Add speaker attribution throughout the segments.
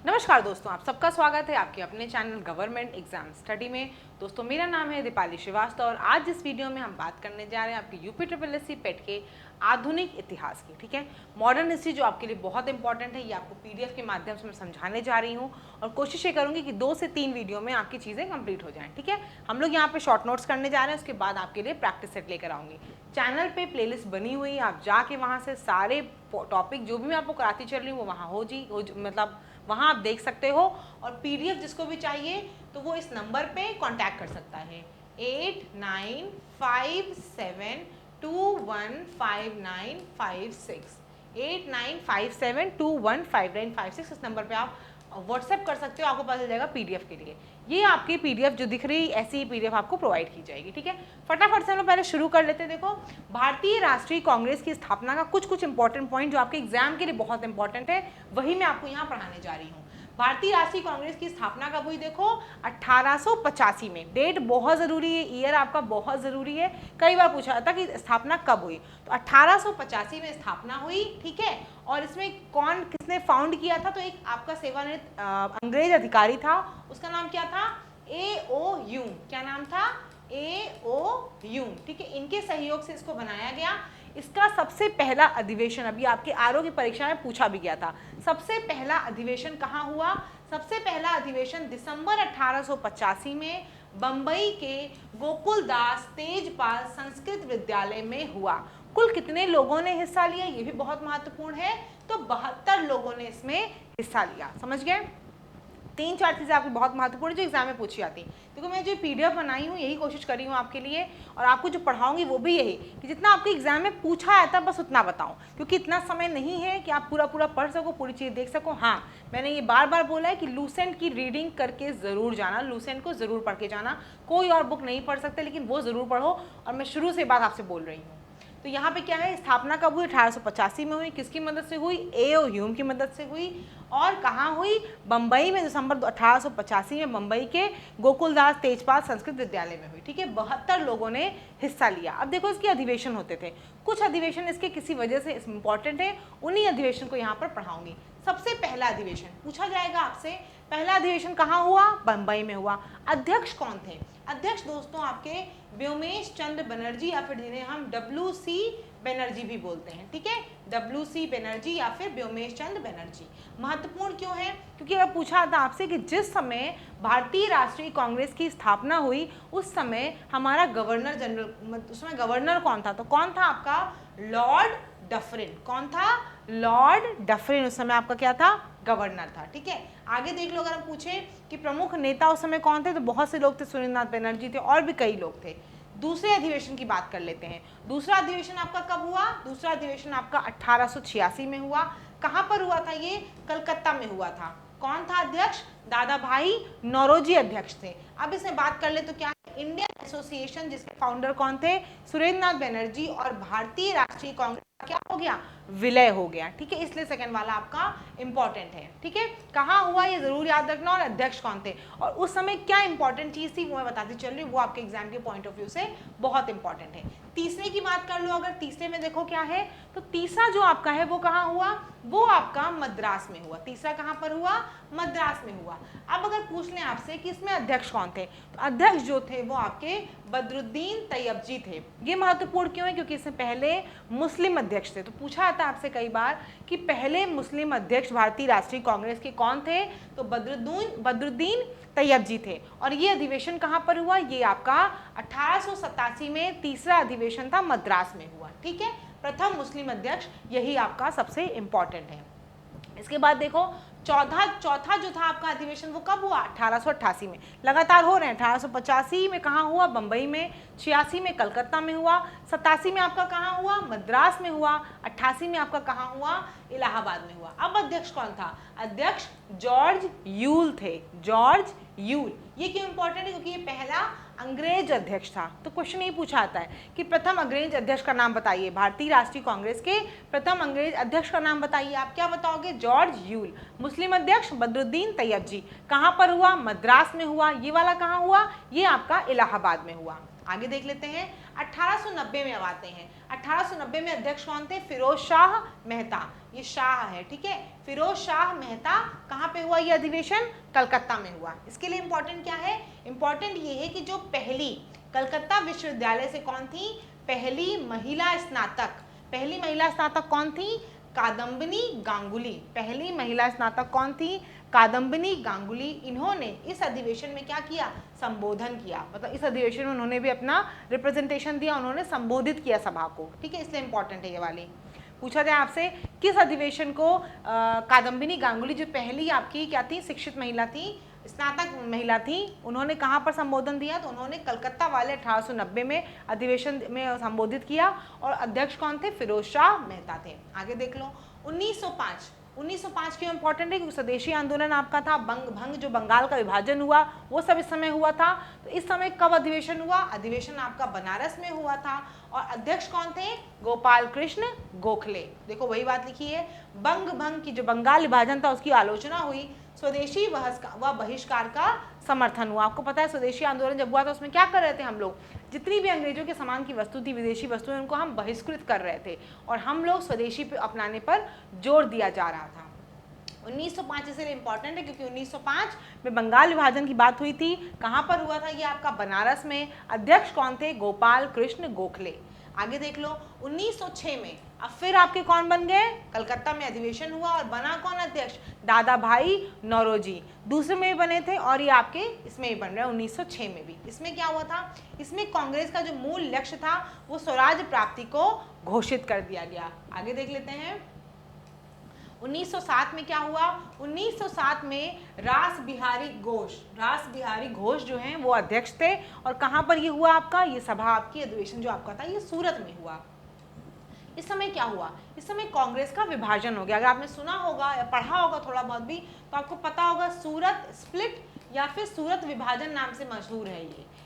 Speaker 1: नमस्कार दोस्तों, आप सबका स्वागत है आपके अपने चैनल गवर्नमेंट एग्जाम स्टडी में। दोस्तों मेरा नाम है दीपाली श्रीवास्तव और आज इस वीडियो में हम बात करने जा रहे हैं आपके यूपी ट्रिपल एस सी पेट के आधुनिक इतिहास की। ठीक है, मॉडर्न हिस्ट्री जो आपके लिए बहुत इंपॉर्टेंट है, ये आपको पीडीएफ के माध्यम से मैं समझाने जा रही हूँ और कोशिश ये करूँगी कि 2 से 3 वीडियो में आपकी चीज़ें कंप्लीट हो जाएँ। ठीक है, हम लोग यहाँ पे शॉर्ट नोट्स करने जा रहे हैं, उसके बाद आपके लिए प्रैक्टिस सेट लेकर आऊँगी। चैनल पे प्लेलिस्ट बनी हुई है, आप जाके वहाँ से सारे टॉपिक जो भी मैं आपको कराती चल रही हूँ वो वहाँ मतलब वहाँ आप देख सकते हो। और पीडीएफ जिसको भी चाहिए तो वो इस नंबर पे कांटेक्ट कर सकता है 8957215956 8957215956। इस नंबर पे आप व्हाट्सएप कर सकते हो, आपको पता चल जाएगा पीडीएफ के लिए। ये आपकी पीडीएफ जो दिख रही है ऐसी ही पीडीएफ आपको प्रोवाइड की जाएगी। ठीक है, फटाफट से हम लोग पहले शुरू कर लेते हैं। देखो, भारतीय राष्ट्रीय कांग्रेस की स्थापना का कुछ इंपॉर्टेंट पॉइंट जो आपके एग्जाम के लिए बहुत इंपॉर्टेंट है वही मैं आपको यहाँ पढ़ाने जा रही हूँ। भारतीय राष्ट्रीय कांग्रेस की स्थापना कब हुई? देखो 1885 में। डेट बहुत जरूरी है, ईयर आपका बहुत जरूरी है, कई बार पूछा जाता कि स्थापना कब हुई, तो 1885 में स्थापना हुई। ठीक है, और इसमें कौन किसने फाउंड किया था? तो एक आपका सेवानिवृत्त अंग्रेज अधिकारी था, उसका नाम क्या था? A.O. ह्यूम। क्या नाम था? A.O. ह्यूम। ठीक है, इनके सहयोग से इसको बनाया गया। इसका सबसे पहला अधिवेशन अभी आपके आरओ की परीक्षा में पूछा भी गया था। सबसे पहला अधिवेशन कहाँ हुआ? सबसे पहला अधिवेशन दिसंबर 1885 में बंबई के गोकुलदास तेजपाल संस्कृत विद्यालय में हुआ। कुल कितने लोगों ने हिस्सा लिया ये भी बहुत महत्वपूर्ण है, तो 72 लोगों ने इसमें हिस्सा लिया। समझ गए? 3-4 चीज़ें आपकी बहुत महत्वपूर्ण जो एग्जाम में पूछी जाती। देखो, मैं जो पीडीएफ बनाई हूँ यही कोशिश कर रही हूँ आपके लिए, और आपको जो पढ़ाऊंगी वो भी यही कि जितना आपके एग्जाम में पूछा आया था बस उतना बताऊँ, क्योंकि इतना समय नहीं है कि आप पूरा पढ़ सको, पूरी चीज़ देख सको। हाँ, मैंने ये बार बार बोला है कि लूसेंट की रीडिंग करके ज़रूर जाना, लूसेंट को ज़रूर पढ़ के जाना। कोई और बुक नहीं पढ़ सकते, लेकिन वो ज़रूर पढ़ो, और मैं शुरू से बात आपसे बोल रही हूँ। तो यहाँ पे क्या है, स्थापना कब हुई? 1885 में हुई। किसकी मदद से हुई? A.O. ह्यूम की मदद से हुई। और कहाँ हुई? बम्बई में, दिसंबर 1885 में बम्बई के गोकुलदास तेजपाल संस्कृत विद्यालय में हुई। ठीक है, 72 लोगों ने हिस्सा लिया। अब देखो, इसके अधिवेशन होते थे, कुछ अधिवेशन इसके किसी वजह से इंपॉर्टेंट है, उन्हीं अधिवेशन को यहाँ पर पढ़ाऊंगी। सबसे पहला अधिवेशन पूछा जाएगा आपसे, पहला अधिवेशन कहाँ हुआ? बम्बई में हुआ। अध्यक्ष कौन थे? अध्यक्ष दोस्तों आपके व्योमेश चंद्र बनर्जी, या फिर जिन्हें हम WC बनर्जी भी बोलते हैं। ठीक है, WC बनर्जी या फिर व्योमेश चंद्र बनर्जी। महत्वपूर्ण क्यों है? क्योंकि अगर पूछा था आपसे कि जिस समय भारतीय राष्ट्रीय कांग्रेस की स्थापना हुई उस समय हमारा गवर्नर जनरल, उस समय गवर्नर कौन था? तो कौन था आपका? Lord Dufferin. कौन था? लॉर्ड डफरिन उस समय आपका क्या था? गवर्नर था। ठीक है, आगे देख लो, अगर हम पूछें कि प्रमुख नेता उस समय कौन थे, तो बहुत से लोग थे, सुरेंद्रनाथ बनर्जी थे और भी कई लोग थे। दूसरे अधिवेशन की बात कर लेते हैं। दूसरा अधिवेशन आपका कब हुआ? दूसरा अधिवेशन आपका 1886 में हुआ। कहाँ पर हुआ था ये? कलकत्ता में हुआ था। कौन था अध्यक्ष? दादा भाई नौरोजी अध्यक्ष थे। अब इसमें बात कर ले तो क्या है, इंडियन एसोसिएशन जिसके फाउंडर कौन थे? सुरेंद्रनाथ बनर्जी, और भारतीय राष्ट्रीय कांग्रेस क्या हो गया? विलय हो गया। ठीक है, इसलिए सेकंड वाला आपका इंपॉर्टेंट है। ठीक है, कहाँ हुआ ये जरूर याद रखना, और अध्यक्ष कौन थे, और उस समय क्या इंपॉर्टेंट चीज थी वो मैं बताती चल रही हूँ, वो आपके एग्जाम के पॉइंट ऑफ व्यू से बहुत इंपॉर्टेंट है। तीसरे की बात कर लो, अगर तीसरे में देखो क्या है, तो तीसरा जो आपका है वो कहाँ हुआ? वो आपका मद्रास में हुआ। तीसरा कहाँ पर हुआ? मद्रास में हुआ। अब अगर पूछ लें आपसे कि इसमें अध्यक्ष कौन थे, तो अध्यक्ष जो थे वो आपके बदरुद्दीन तैयबजी थे। ये महत्वपूर्ण क्यों है? क्योंकि इसमें पहले मुस्लिम अध्यक्ष थे। तो पूछा आता आपसे कई बार कि पहले मुस्लिम अध्यक्ष भारतीय राष्ट्रीय कांग्रेस के कौन थे? तो बदरुद्दीन तैयबजी थे। और ये अधिवेशन कहाँ पर हुआ? ये आपका 1887 में तीसरा अधिवेशन था, मद्रास में हुआ। ठीक है, प्रथम मुस्लिम अध्यक्ष, यही आपका सबसे इंपॉर्टेंट है। इसके बाद देखो, चौथा जो था आपका अधिवेशन वो कब हुआ? 1888 में। लगातार हो रहे हैं। 1885 में कहाँ हुआ? बम्बई में। 86 में कलकत्ता में हुआ। 87 में आपका कहाँ हुआ? मद्रास में हुआ। 88 में आपका कहाँ हुआ? इलाहाबाद में हुआ। अब अध्यक्ष कौन था? अध्यक्ष जॉर्ज यूल थे। George Yule. ये क्यों इंपॉर्टेंट है? क्योंकि ये पहला अंग्रेज अध्यक्ष था। तो क्वेश्चन ये पूछा आता है कि प्रथम अंग्रेज अध्यक्ष का नाम बताइए, भारतीय राष्ट्रीय कांग्रेस के प्रथम अंग्रेज अध्यक्ष का नाम बताइए। आप क्या बताओगे? George Yule. मुस्लिम अध्यक्ष बदरुद्दीन तैयबजी। कहाँ पर हुआ? मद्रास में हुआ। ये वाला कहाँ हुआ? ये आपका इलाहाबाद में हुआ। आगे देख लेते हैं। 1890 में अब आते हैं। 1890 में अध्यक्ष कौन थे? फिरोज शाह मेहता। ये शाह है, ठीक है, फिरोज शाह मेहता। कहाँ पे हुआ ये अधिवेशन? कलकत्ता में हुआ। इसके लिए इंपॉर्टेंट क्या है? इंपॉर्टेंट ये है कि जो पहली कलकत्ता विश्वविद्यालय से कौन थी? पहली महिला स्नातक। पहली महिला स्नातक कौन थी? कादम्बिनी गांगुली। पहली महिला स्नातक कौन थी? कादम्बिनी गांगुली। इन्होंने इस अधिवेशन में क्या किया? संबोधन किया। मतलब इस अधिवेशन में उन्होंने भी अपना रिप्रेजेंटेशन दिया, उन्होंने संबोधित किया सभा को, ठीक है, इसलिए इंपॉर्टेंट है ये वाली। पूछा जाए आपसे किस अधिवेशन को कादम्बिनी गांगुली जो पहली आपकी क्या थी? शिक्षित महिला थी, स्नातक महिला थी, उन्होंने कहाँ पर संबोधन दिया? तो उन्होंने कलकत्ता वाले 1890 में अधिवेशन में संबोधित किया और अध्यक्ष कौन थे? फिरोज शाह मेहता थे। आगे देख लो। 1905 क्यों इंपॉर्टेंट है? क्योंकि स्वदेशी आंदोलन आपका था, भंग जो बंगाल का विभाजन हुआ वो सब इस समय हुआ था। तो इस समय कब अधिवेशन हुआ? अधिवेशन आपका बनारस में हुआ था और अध्यक्ष कौन थे? गोपाल कृष्ण गोखले। देखो वही बात लिखी है, भंग की जो बंगाल विभाजन था उसकी आलोचना हुई, स्वदेशी व बहिष्कार का समर्थन हुआ। आपको पता है स्वदेशी आंदोलन जब हुआ था उसमें क्या कर रहे थे हम लोग? जितनी भी अंग्रेजों के सामान की वस्तु थी, विदेशी वस्तुएं, उनको हम बहिष्कृत कर रहे थे और हम लोग स्वदेशी पे अपनाने पर जोर दिया जा रहा था। 1905 इसलिए इंपॉर्टेंट है क्योंकि 1905 में बंगाल विभाजन की बात हुई थी। कहाँ पर हुआ था ये? आपका बनारस में। अध्यक्ष कौन थे? गोपाल कृष्ण गोखले। आगे देख लो। 1906 में अब फिर आपके कौन बन गए? कलकत्ता में अधिवेशन हुआ और बना कौन अध्यक्ष? दादा भाई नौरोजी। दूसरे में भी बने थे और ये आपके इसमें भी बन रहे हैं 1906 में भी। इसमें क्या हुआ था? इसमें कांग्रेस का जो मूल लक्ष्य था वो स्वराज प्राप्ति को घोषित कर दिया गया। आगे देख लेते हैं। 1907 में क्या हुआ? 1907 में रास बिहारी घोष जो हैं वो अध्यक्ष थे और कहाँ पर ये हुआ आपका? ये सभा आपकी अधिवेशन जो आपका था ये सूरत में हुआ। इस समय क्या हुआ? इस समय कांग्रेस का विभाजन हो गया। अगर आपने सुना होगा या पढ़ा होगा थोड़ा बहुत भी तो आपको पता होगा सूरत स्प्लिट या फिर सूरत विभाजन नाम से मशहूर है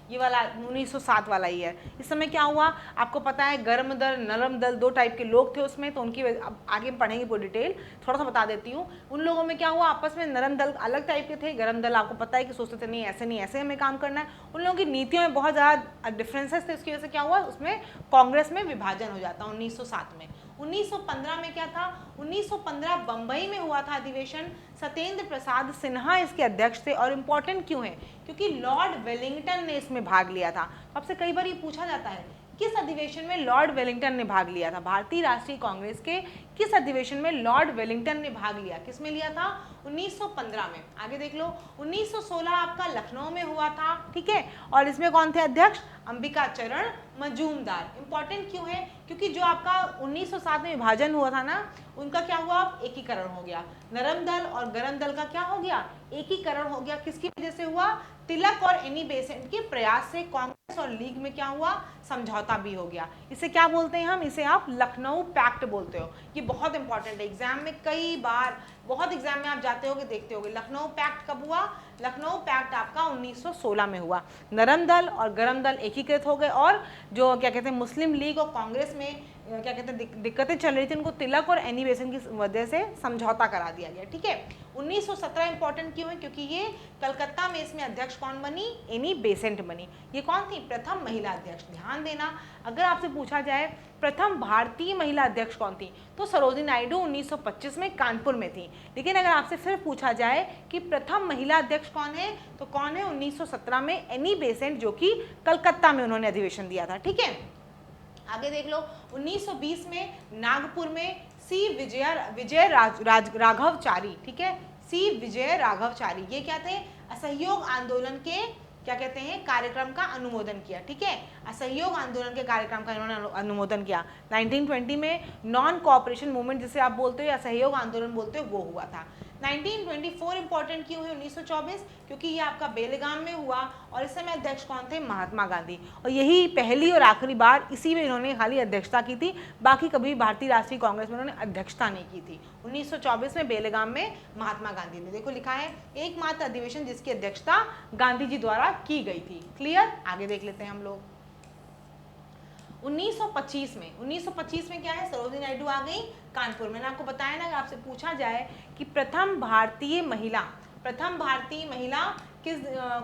Speaker 1: ये वाला 1907 वाला ही है। इस समय क्या हुआ आपको पता है? गर्म दल नरम दल दो टाइप के लोग थे उसमें, तो उनकी अब आगे पढ़ेंगे पूरी डिटेल, थोड़ा सा बता देती हूँ। उन लोगों में क्या हुआ? आपस में नरम दल अलग टाइप के थे, गर्म दल आपको पता है कि सोचते थे नहीं ऐसे हमें काम करना है। उन लोगों की नीतियों में बहुत ज़्यादा डिफरेंसेस थे, उसकी वजह से क्या हुआ? उसमें कांग्रेस में विभाजन हो जाता 1907 में। 1915 में क्या था? 1915 बंबई में हुआ था अधिवेशन। सत्येंद्र प्रसाद सिन्हा इसके अध्यक्ष थे और इम्पोर्टेंट क्यों है? क्योंकि लॉर्ड वेलिंगटन ने इसमें भाग लिया था। आपसे कई बार ये पूछा जाता है किस अधिवेशन में लॉर्ड वेलिंगटन ने भाग लिया था? भारतीय राष्ट्रीय कांग्रेस के किस अधिवेशन में लॉर्ड वेलिंगटन ने भाग लिया? किस में लिया था? 1915 में। आगे देख लो। 1916 आपका लखनऊ में हुआ था, ठीक है, और इसमें कौन थे अध्यक्ष? अंबिका चरण मजूमदार। इंपॉर्टेंट क्यों है? क्योंकि जो आपका 1907 में विभाजन हुआ था ना, उनका क्या हुआ? एकीकरण हो गया। नरम दल और गरम दल का क्या हो गया? एकीकरण हो गया। किसकी वजह से हुआ? तिलक और एनी बेसेंट के प्रयास से कांग्रेस और लीग में क्या हुआ? समझौता भी हो गया। इसे क्या बोलते हैं हम? इसे आप लखनऊ पैक्ट बोलते हो। ये बहुत इंपॉर्टेंट है, एग्जाम में कई बार बहुत एग्जाम में आप जाते होगे देखते होगे। लखनऊ पैक्ट कब हुआ? लखनऊ पैक्ट आपका 1916 में हुआ। नरम दल और गरम दल एकीकृत हो गए और जो क्या कहते हैं मुस्लिम लीग और कांग्रेस में क्या कहते हैं दिक्कतें चल रही थी, उनको तिलक और एनी बेसेंट की वजह से समझौता करा दिया गया, ठीक है। 1917 इंपॉर्टेंट क्यों है? क्योंकि ये कलकत्ता में इसमें अध्यक्ष कौन बनी? एनी बेसेंट बनी। ये कौन थी? प्रथम महिला अध्यक्ष। ध्यान देना, अगर आपसे पूछा जाए प्रथम भारतीय महिला अध्यक्ष कौन थी तो सरोजिनी नायडू 1925 में कानपुर में थी। लेकिन अगर आपसे फिर पूछा जाए कि प्रथम महिला अध्यक्ष कौन है तो कौन है? 1917 में एनी बेसेंट, जो कि कलकत्ता में उन्होंने अधिवेशन दिया था, ठीक है। आगे देख लो। 1920 में नागपुर में सी विजय राघवचारी, ठीक है, सी विजय राघवचारी, ये क्या थे? असहयोग आंदोलन के क्या कहते हैं कार्यक्रम का अनुमोदन किया, ठीक है। असहयोग आंदोलन के कार्यक्रम का इन्होंने अनुमोदन किया। 1920 में नॉन कोऑपरेशन मूवमेंट जिसे आप बोलते हो या असहयोग आंदोलन बोलते हो वो हुआ था। 1924 इंपॉर्टेंट क्यों है? 1924 क्योंकि ये आपका बेलगाम में हुआ और इस समय अध्यक्ष कौन थे? महात्मा गांधी। और यही पहली और आखिरी बार इसी में इन्होंने खाली अध्यक्षता की थी, बाकी कभी भारतीय राष्ट्रीय कांग्रेस में इन्होंने अध्यक्षता नहीं की थी। 1924 में बेलगाम में महात्मा गांधी ने, देखो लिखा है, एकमात्र अधिवेशन जिसकी अध्यक्षता गांधी जी द्वारा की गई थी। क्लियर? आगे देख लेते हैं हम लोग। 1925 में क्या है? सरोजिनी नायडू आ गई कानपुर। मैंने आपको बताया ना, अगर आपसे पूछा जाए कि प्रथम भारतीय महिला किस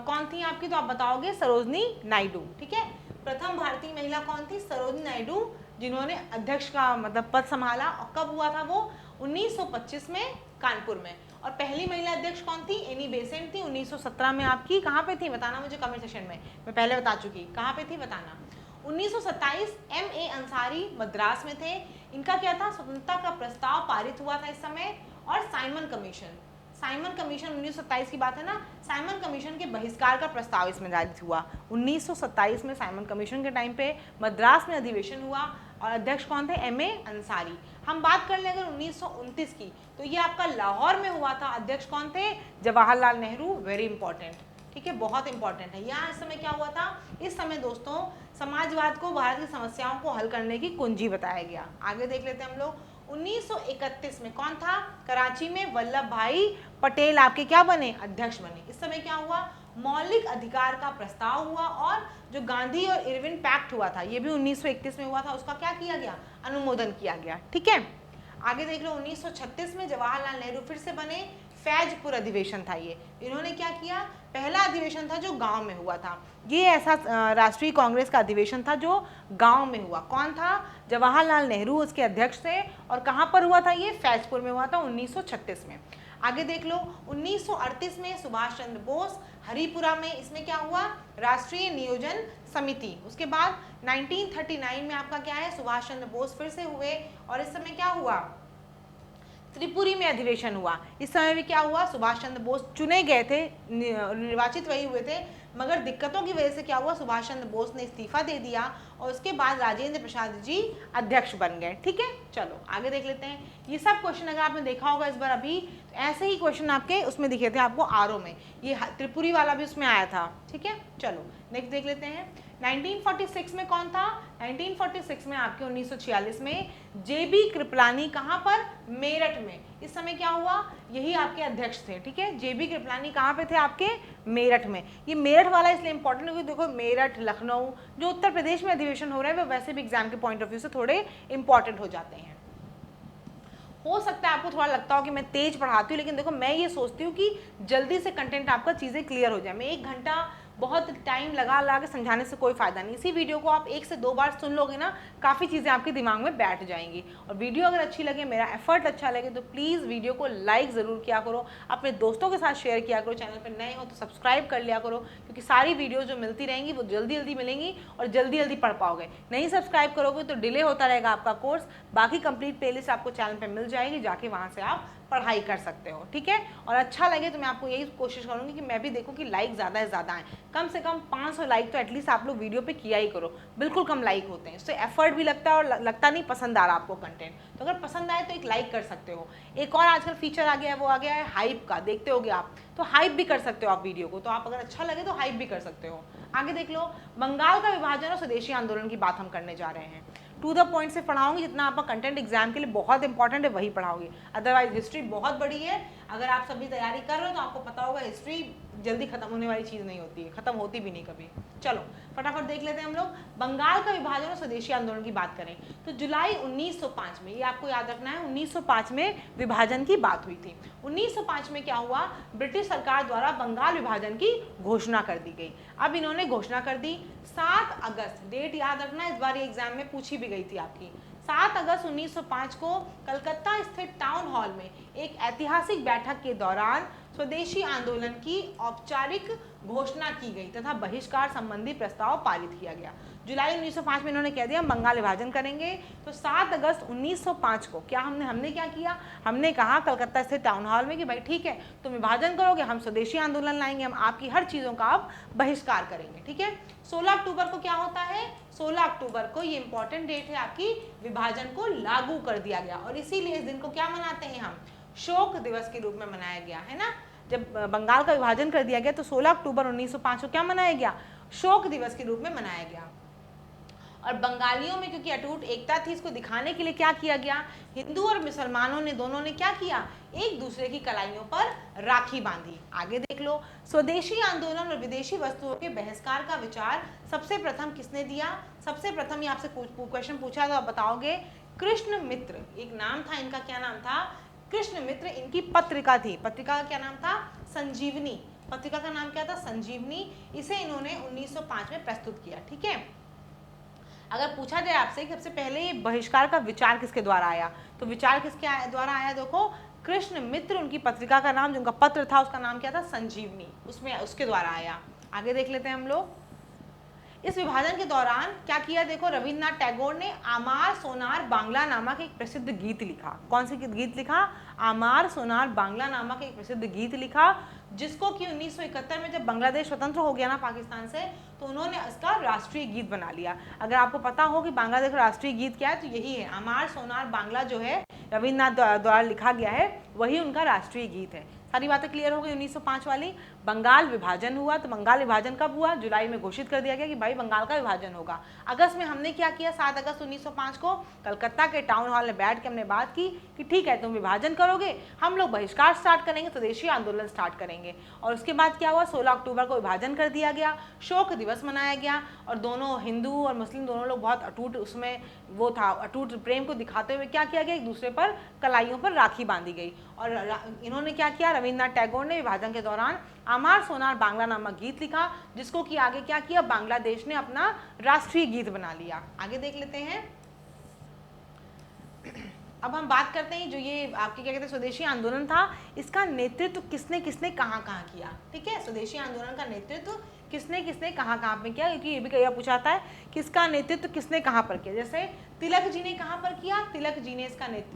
Speaker 1: कौन थी आपकी, तो आप बताओगे सरोजिनी नायडू, ठीक है। प्रथम भारतीय महिला कौन थी? सरोजिनी नायडू, जिन्होंने अध्यक्ष का मतलब पद संभाला। और कब हुआ था वो? 1925 में कानपुर में। और पहली महिला अध्यक्ष कौन थी? एनी बेसेंट थी। 1917 में आपकी कहाँ पे थी बताना मुझे कमेंट सेक्शन में, मैं पहले बता चुकी, कहाँ पे थी बताना। 1927 M.A. अंसारी मद्रास में थे। इनका क्या था? स्वतंत्रता का प्रस्ताव पारित हुआ था इस समय। और साइमन कमीशन 1927 की बात है ना, साइमन कमीशन के बहिष्कार का प्रस्ताव इसमें जारी हुआ। 1927 में साइमन कमीशन के टाइम पे मद्रास में अधिवेशन हुआ और अध्यक्ष कौन थे? M.A. अंसारी। हम बात कर ले अगर 1929 की, तो ये आपका लाहौर में हुआ था। अध्यक्ष कौन थे? जवाहरलाल नेहरू। वेरी इंपॉर्टेंट, ठीक है, बहुत इंपॉर्टेंट है। यहाँ इस समय क्या हुआ था? इस समय दोस्तों समाजवाद को, भारत की समस्याओं को हल करने की कुंजी बताया गया। आगे देख लेते हैं हम लोग। 1931 में कौन था? कराची में वल्लभ भाई पटेल आपके क्या बने? अध्यक्ष बने। इस समय क्या हुआ? मौलिक अधिकार का प्रस्ताव हुआ और जो गांधी और इरविन पैक्ट हुआ था, ये भी 1931 में हुआ था, उसका क्या किया गया? अनुमोदन किया गया। ठीक है, आगे देख लो। 1936 में जवाहरलाल नेहरू फिर से बने। फैजपुर अधिवेशन था ये। इन्होंने क्या किया? पहला अधिवेशन था जो गांव में हुआ था। ये ऐसा राष्ट्रीय कांग्रेस का अधिवेशन था जो गांव में हुआ। कौन था? जवाहरलाल नेहरू उसके अध्यक्ष थे। और कहाँ पर हुआ था ये? फैजपुर में हुआ था 1936 में। आगे देख लो। 1938 में सुभाष चंद्र बोस हरिपुरा में, इसमें क्या हुआ? राष्ट्रीय नियोजन समिति। उसके बाद 1939 में आपका क्या है? सुभाष चंद्र बोस फिर से हुए। और इस समय क्या हुआ? त्रिपुरी में अधिवेशन हुआ। इस समय भी क्या हुआ? सुभाष चंद्र बोस चुने गए थे, निर्वाचित वही हुए थे, मगर दिक्कतों की वजह से क्या हुआ? सुभाष चंद्र बोस ने इस्तीफा दे दिया और उसके बाद राजेंद्र प्रसाद जी अध्यक्ष बन गए। ठीक है, चलो आगे देख लेते हैं। ये सब क्वेश्चन अगर आपने देखा होगा इस बार अभी, तो ऐसे ही क्वेश्चन आपके उसमें दिखे थे आपको आरओ में, ये त्रिपुरी वाला भी उसमें आया था। ठीक है, चलो नेक्स्ट देख लेते हैं। 1946 में कौन था? 1946 में आपके 1946 में जेबी कृपलानी। कहाँ पर? मेरठ में। इस समय क्या हुआ? यही आपके अध्यक्ष थे। ठीक है, जेबी कृपलानी कहाँ पे थे? आपके मेरठ में। ये मेरठ वाला इसलिए इंपॉर्टेंट है क्योंकि देखो मेरठ, लखनऊ, जो उत्तर प्रदेश में अधिवेशन हो रहे हैं वो वैसे भी एग्जाम के पॉइंट ऑफ व्यू से थोड़े इंपॉर्टेंट हो जाते हैं। हो सकता है आपको थोड़ा लगता हो कि मैं तेज पढ़ाती हूँ, लेकिन देखो मैं ये सोचती हूँ कि जल्दी से कंटेंट आपका चीज़ें क्लियर हो जाए। मैं 1 घंटा बहुत टाइम लगा के समझाने से कोई फ़ायदा नहीं। इसी वीडियो को आप 1 से 2 बार सुन लोगे ना, काफ़ी चीज़ें आपके दिमाग में बैठ जाएंगी। और वीडियो अगर अच्छी लगे, मेरा एफर्ट अच्छा लगे, तो प्लीज़ वीडियो को लाइक ज़रूर किया करो, अपने दोस्तों के साथ शेयर किया करो। चैनल पर नए हो तो सब्सक्राइब कर लिया करो, क्योंकि सारी वीडियो जो मिलती रहेंगी वो जल्दी जल्दी मिलेंगी और जल्दी जल्दी पढ़ पाओगे। नहीं सब्सक्राइब करोगे तो डिले होता रहेगा आपका कोर्स। बाकी कंप्लीट प्लेलिस्ट आपको चैनल पर मिल जाएगी, जाके वहाँ से आप पढ़ाई कर सकते हो। ठीक है, और अच्छा लगे तो मैं आपको यही कोशिश करूंगी कि मैं भी देखूं कि लाइक ज़्यादा से ज़्यादा आए। कम से कम 500 लाइक तो एटलीस्ट आप लोग वीडियो पे किया ही करो। बिल्कुल कम लाइक होते हैं, इससे एफर्ट भी लगता है और लगता नहीं पसंद आ रहा आपको कंटेंट। तो अगर पसंद आए तो एक लाइक कर सकते हो। एक और आजकल फीचर आ गया है, वो आ गया है हाइप का, देखते होगे आप, तो हाइप भी कर सकते हो आप वीडियो को। तो आप अगर अच्छा लगे तो हाइप भी कर सकते हो। आगे देख लो। बंगाल का विभाजन और स्वदेशी आंदोलन की बात हम करने जा रहे हैं। टू द पॉइंट से पढ़ाऊंगी, जितना आपका कंटेंट एग्जाम के लिए बहुत इंपॉर्टेंट है वही पढ़ाऊंगी। अदरवाइज हिस्ट्री बहुत बड़ी है, अगर आप सभी तैयारी कर रहे हो तो आपको पता होगा हिस्ट्री जल्दी खत्म होने वाली चीज़ नहीं होती है, खत्म होती भी नहीं कभी। चलो फटाफट देख लेते हैं हम लोग। बंगाल का विभाजन और स्वदेशी आंदोलन की बात करें तो जुलाई 1905 में, ये आपको याद रखना है, 1905 में विभाजन की बात हुई थी। 1905 में क्या हुआ? ब्रिटिश सरकार द्वारा बंगाल विभाजन की घोषणा कर दी गई। अब इन्होंने घोषणा कर दी 7 अगस्त, डेट याद रखना, इस बार एग्जाम में पूछी भी गई थी आपकी। 7 अगस्त 1905 को कलकत्ता स्थित टाउन हॉल में एक ऐतिहासिक बैठक के दौरान स्वदेशी आंदोलन की औपचारिक घोषणा की गई तथा बहिष्कार संबंधी प्रस्ताव पारित किया गया। जुलाई 1905 में इन्होंने कह दिया हम बंगाल विभाजन करेंगे। तो 7 अगस्त 1905 को क्या हमने क्या किया? हमने कहा कलकत्ता स्थित टाउन हॉल में कि भाई ठीक है तुम विभाजन करोगे, हम स्वदेशी आंदोलन लाएंगे, हम आपकी हर चीज़ों का अब बहिष्कार करेंगे। ठीक है, 16 अक्टूबर को क्या होता है? 16 अक्टूबर को, ये इंपॉर्टेंट डेट है आपकी, विभाजन को लागू कर दिया गया। और इसीलिए इस दिन को क्या मनाते हैं हम? शोक दिवस के रूप में मनाया गया है ना। जब बंगाल का विभाजन कर दिया गया तो 16 अक्टूबर 1905 को क्या मनाया गया? शोक दिवस के रूप में मनाया गया। और बंगालियों में क्योंकि अटूट एकता थी, इसको दिखाने के लिए क्या किया गया? हिंदू और मुसलमानों ने दोनों ने क्या किया? एक दूसरे की कलाइयों पर राखी बांधी। आगे देख लो। स्वदेशी आंदोलन और विदेशी वस्तुओं के बहिष्कार का विचार सबसे प्रथम किसने दिया? सबसे प्रथम ये आपसे क्वेश्चन पूछा तो आप बताओगे कृष्ण मित्र, एक नाम था इनका, क्या नाम था? कृष्ण मित्र। इनकी पत्रिका थी, पत्रिका का क्या नाम था? संजीवनी। पत्रिका का नाम क्या था? संजीवनी। इसे इन्होंने 1905 में प्रस्तुत किया। ठीक है, अगर पूछा जाए आपसे कि सबसे पहले ये बहिष्कार का विचार किसके द्वारा आया, तो विचार किसके द्वारा आया, देखो कृष्ण मित्र, उनकी पत्रिका का नाम, जो उनका पत्र था उसका नाम क्या था, संजीवनी, उसमें उसके द्वारा आया। आगे देख लेते हैं हम लोग। इस विभाजन के दौरान क्या किया, देखो रविन्द्रनाथ टैगोर ने आमार सोनार बांग्ला नामक एक प्रसिद्ध गीत लिखा। कौन सी गीत लिखा, आमार सोनार बांग्ला नामक एक प्रसिद्ध गीत लिखा, जिसको कि 1971 में जब बांग्लादेश स्वतंत्र हो गया ना पाकिस्तान से, तो उन्होंने इसका राष्ट्रीय गीत बना लिया। अगर आपको पता हो कि बांग्लादेश का राष्ट्रीय गीत क्या है, तो यही है, आमार सोनार बांग्ला जो है रविन्द्रनाथ द्वारा लिखा गया है, वही उनका राष्ट्रीय गीत है। सारी बातें क्लियर हो गई। 1905 वाली बंगाल विभाजन हुआ, तो बंगाल विभाजन कब हुआ, जुलाई में घोषित कर दिया गया कि भाई बंगाल का विभाजन होगा। अगस्त में हमने क्या किया, 7 अगस्त 1905 को कलकत्ता के टाउन हॉल में बैठ के हमने बात की कि ठीक है तुम विभाजन करोगे, हम लोग बहिष्कार स्टार्ट करेंगे, स्वदेशी आंदोलन स्टार्ट करेंगे। और उसके बाद क्या हुआ, 16 अक्टूबर को विभाजन कर दिया गया, शोक दिवस मनाया गया, और दोनों हिंदू और मुस्लिम दोनों लोग बहुत अटूट उसमें वो था, अटूट प्रेम को दिखाते हुए क्या किया गया, एक दूसरे पर कलाइयों पर राखी बांधी गई। और इन्होंने क्या किया, रविन्द्रनाथ टैगोर ने विभाजन के दौरान आमार सोनार बांग्ला नामक गीत लिखा, जिसको कि आगे क्या किया, बांग्लादेश ने अपना राष्ट्रीय गीत बना लिया। आगे देख लेते हैं। अब हम बात करते हैं जो ये आपके क्या कहते हैं स्वदेशी आंदोलन था, इसका नेतृत्व किसने किसने कहाँ कहाँ किया। ठीक है, स्वदेशी आंदोलन का नेतृत्व किसने किसने कहाँ कहाँ पे किया, क्योंकि ये भी कई बार पूछा जाता है कि इसका नेतृत्व किसने कहाँ पर किया। जैसे तिलक जी ने कहाँ पर किया, तिलक जी ने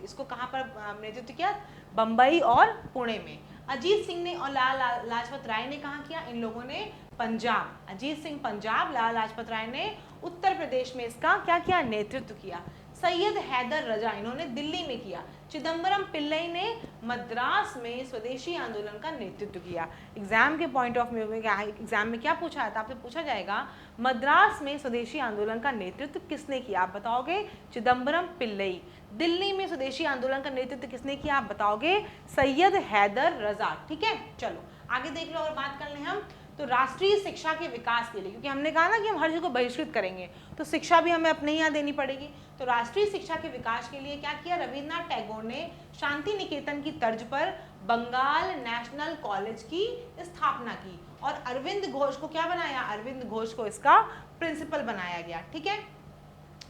Speaker 1: इसको कहाँ पर नेतृत्व किया, बम्बई और पुणे में। अजीत सिंह ने और लाला लाजपत राय ने कहाँ किया, इन लोगों ने पंजाब, अजीत सिंह पंजाब, लाला लाजपत राय ने उत्तर प्रदेश में इसका क्या किया, नेतृत्व किया। सैयद हैदर रजा इन्होंने दिल्ली में किया। चिदम्बरम पिल्लई ने मद्रास में स्वदेशी आंदोलन का नेतृत्व किया। एग्जाम के पॉइंट ऑफ व्यू में क्या है, एग्जाम में क्या पूछा है, आपसे पूछा जाएगा मद्रास में स्वदेशी आंदोलन का नेतृत्व किसने किया, आप बताओगे चिदम्बरम पिल्लई। दिल्ली में स्वदेशी आंदोलन का नेतृत्व किसने किया, आप बताओगे सैयद हैदर रजा। ठीक है, चलो आगे देख लो। और बात कर लें हम तो राष्ट्रीय शिक्षा के विकास के लिए, क्योंकि हमने कहा ना कि हम हर चीज को बहिष्कृत करेंगे, तो शिक्षा भी हमें अपने यहाँ देनी पड़ेगी। तो राष्ट्रीय शिक्षा के विकास के लिए क्या किया, रविन्द्रनाथ टैगोर ने शांति निकेतन की तर्ज पर बंगाल नेशनल कॉलेज की स्थापना की, और अरविंद घोष को क्या बनाया, अरविंद घोष को इसका प्रिंसिपल बनाया गया। ठीक है,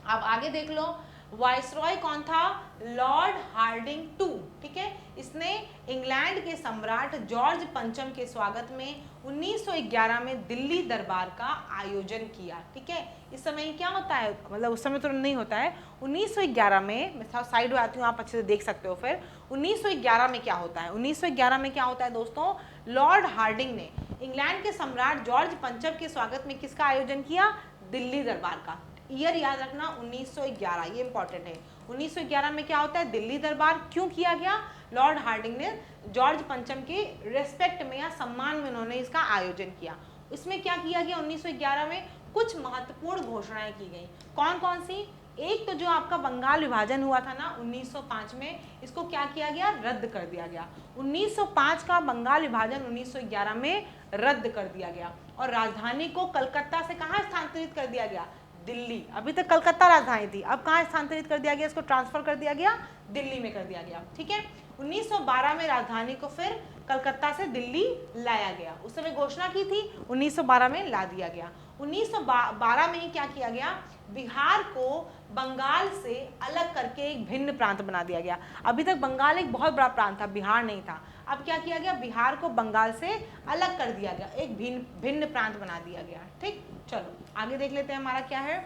Speaker 1: अब आगे देख लो। वाइसरॉय कौन था, लॉर्ड हार्डिंग टू। ठीक है, इसने इंग्लैंड के सम्राट जॉर्ज पंचम के स्वागत में 1911 में दिल्ली दरबार का आयोजन किया। ठीक है, इस समय क्या होता है, मतलब उस समय तो नहीं होता है, 1911 में, मैं साइड में आती हूँ, आप अच्छे से देख सकते हो। फिर 1911 में क्या होता है, 1911 में क्या होता है दोस्तों, लॉर्ड हार्डिंग ने इंग्लैंड के सम्राट जॉर्ज पंचम के स्वागत में किसका आयोजन किया, दिल्ली दरबार का। ईयर याद रखना 1911, ये इंपॉर्टेंट है। 1911 में क्या होता है, दिल्ली दरबार क्यों किया गया, लॉर्ड हार्डिंग ने जॉर्ज पंचम के रेस्पेक्ट में या सम्मान में उन्होंने इसका आयोजन किया। इसमें क्या किया गया, 1911 में कुछ महत्वपूर्ण घोषणाएं की गई। कौन कौन सी, एक तो जो आपका बंगाल विभाजन हुआ था ना 1905 में, इसको क्या किया गया, रद्द कर दिया गया। 1905 का बंगाल विभाजन 1911 में रद्द कर दिया गया, और राजधानी को कलकत्ता से कहाँ स्थानांतरित कर दिया गया, दिल्ली। अभी तक कलकत्ता राजधानी थी, अब कहाँ स्थानांतरित कर दिया गया, इसको ट्रांसफर कर दिया गया, दिल्ली में कर दिया गया। ठीक है, 1912 में राजधानी को फिर कलकत्ता से दिल्ली लाया गया। उस समय घोषणा की थी, 1912 में ला दिया गया। 1912 में ही क्या किया गया, बिहार को बंगाल से अलग करके एक भिन्न प्रांत बना दिया गया। अभी तक बंगाल एक बहुत बड़ा प्रांत था, बिहार नहीं था। अब क्या किया गया, बिहार को बंगाल से अलग कर दिया गया, एक भिन्न प्रांत बना दिया गया। ठीक, चलो आगे देख लेते हैं हमारा क्या है।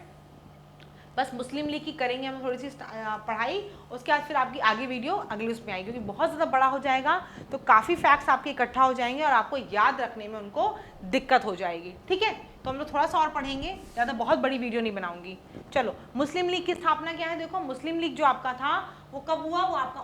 Speaker 1: बस मुस्लिम लीग की करेंगे हम थोड़ी सी पढ़ाई, उसके बाद फिर आपकी आगे वीडियो अगले उसमें आएगी, क्योंकि बहुत ज़्यादा बड़ा हो जाएगा तो काफ़ी फैक्ट्स आपके इकट्ठा हो जाएंगे और आपको याद रखने में उनको दिक्कत हो जाएगी। ठीक है, तो हम लोग थोड़ा सा और पढ़ेंगे, ज़्यादा बहुत बड़ी वीडियो नहीं बनाऊंगी। चलो, मुस्लिम लीग की स्थापना क्या है, देखो मुस्लिम लीग जो आपका था वो कब हुआ, वो आपका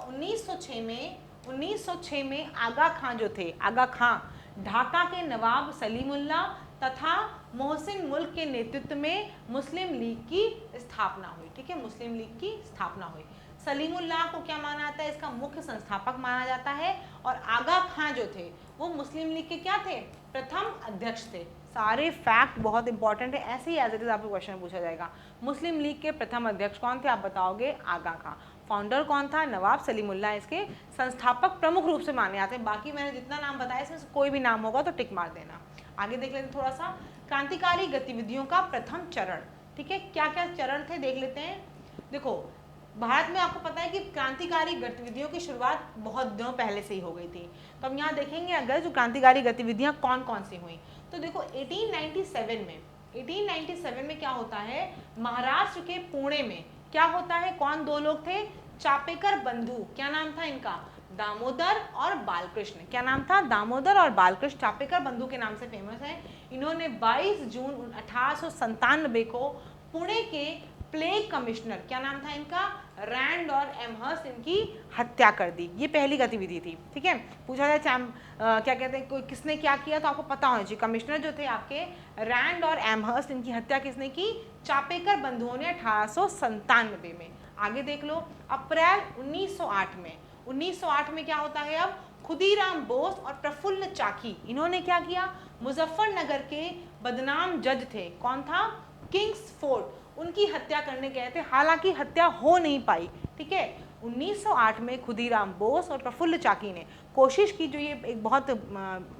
Speaker 1: 1906 में आगा खां जो थे, आगा खां, ढाका के नवाब सलीमुल्लाह तथा मोहसिन मुल्क के नेतृत्व में मुस्लिम लीग की स्थापना हुई। ठीक है, मुस्लिम लीग की स्थापना हुई। सलीमुल्लाह को क्या माना जाता है, इसका मुख्य संस्थापक माना जाता है, और आगा खां जो थे वो मुस्लिम लीग के क्या थे, प्रथम अध्यक्ष थे। सारे फैक्ट बहुत इंपॉर्टेंट है, ऐसे ही एज इट इज आपको क्वेश्चन पूछा जाएगा। मुस्लिम लीग के प्रथम अध्यक्ष कौन थे, आप बताओगे आगा खां। फाउंडर कौन था, नवाब सलीमुल्लाह। इसके संस्थापक प्रमुख रूप से माने जाते हैं। बाकी मैंने जितना नाम बताया इसमें से कोई भी नाम होगा तो टिक मार देना। आगे देख लेते हैं थोड़ा सा, क्रांतिकारी गतिविधियों का प्रथम चरण। ठीक है, क्या क्या चरण थे देख लेते हैं। देखो भारत में आपको पता है कि क्रांतिकारी गतिविधियों की शुरुआत बहुत दिनों पहले से ही हो गई थी। तो हम यहाँ देखेंगे अगर जो क्रांतिकारी गतिविधियां कौन कौन सी हुई। तो देखो 1897 में क्या होता है, महाराष्ट्र के पुणे में क्या होता है, कौन दो लोग थे, चापेकर बंधु, क्या नाम था इनका, दामोदर और बालकृष्ण। क्या नाम था, दामोदर और बालकृष्ण चापेकर बंधु के नाम से फेमस है। इन्होंने 22 जून 1897 को पुणे के प्लेग कमिश्नर, क्या नाम था इनका, रैंड और एमहर्स्ट, इनकी हत्या कर दी। ये पहली गतिविधि थी। ठीक है, पूछा जाए क्या कहते हैं किसने क्या किया, तो आपको पता होना चाहिए। कमिश्नर जो थे आपके रैंड और एमहर्स्ट, इनकी हत्या किसने की, चापेकर बंधुओं ने 1897 में। आगे देख लो, अप्रैल 1908 में, 1908 में क्या होता है, अब खुदीराम बोस और प्रफुल्ल चाकी, इन्होंने क्या किया, मुजफ्फरनगर के बदनाम जज थे, कौन था, किंग्स फोर्ट, उनकी हत्या करने गए थे, हालांकि हत्या हो नहीं पाई। ठीक है, 1908 में खुदीराम बोस और प्रफुल्ल चाकी ने कोशिश की, जो ये एक बहुत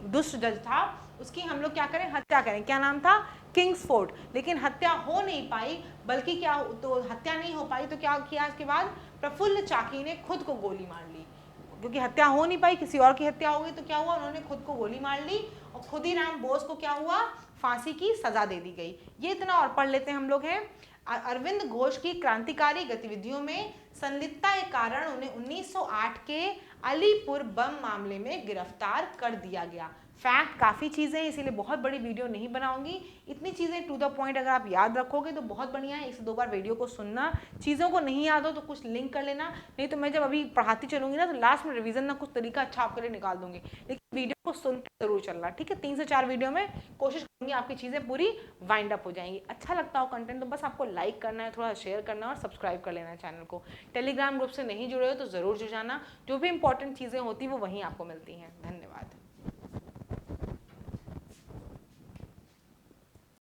Speaker 1: दुष्ट जज था, उसकी हम लोग क्या करें, हत्या करें। क्या नाम था, किंग्स फोर्ट, लेकिन हत्या हो नहीं पाई, बल्कि क्या, तो हत्या नहीं हो पाई तो क्या किया, इसके बाद प्रफुल्ल चाकी ने खुद को गोली मार ली, क्योंकि हत्या हो नहीं पाई, किसी और की हत्या हो गई, तो क्या हुआ, उन्होंने खुद को गोली मार ली और खुदीराम बोस को क्या हुआ, फांसी की सजा दे दी गई। ये इतना और पढ़ लेते हैं हम लोग हैं। अरविंद घोष की क्रांतिकारी गतिविधियों में संलिप्तता के कारण उन्हें 1908 के अलीपुर बम मामले में गिरफ्तार कर दिया गया। फैक्ट काफ़ी चीज़ें हैं, इसीलिए बहुत बड़ी वीडियो नहीं बनाऊंगी। इतनी चीज़ें टू द पॉइंट अगर आप याद रखोगे तो बहुत बढ़िया है। 1-2 बार वीडियो को सुनना, चीज़ों को नहीं याद हो तो कुछ लिंक कर लेना, नहीं तो मैं जब अभी पढ़ाती चलूंगी ना तो लास्ट में रिवीजन ना कुछ तरीका अच्छा आपके लिए निकाल दूंगी। लेकिन वीडियो को सुन के जरूर चलना, ठीक है। 3 से 4 वीडियो में कोशिश करूंगी आपकी चीज़ें पूरी वाइंड अप हो जाएंगी। अच्छा लगता हो कंटेंट तो बस आपको लाइक करना है, थोड़ा शेयर करना है और सब्सक्राइब कर लेना है चैनल को। टेलीग्राम ग्रुप से नहीं जुड़े हो तो ज़रूर जुड़ जाना, जो भी इंपॉर्टेंट चीज़ें होती हैं वो वहीं आपको मिलती हैं। धन्यवाद।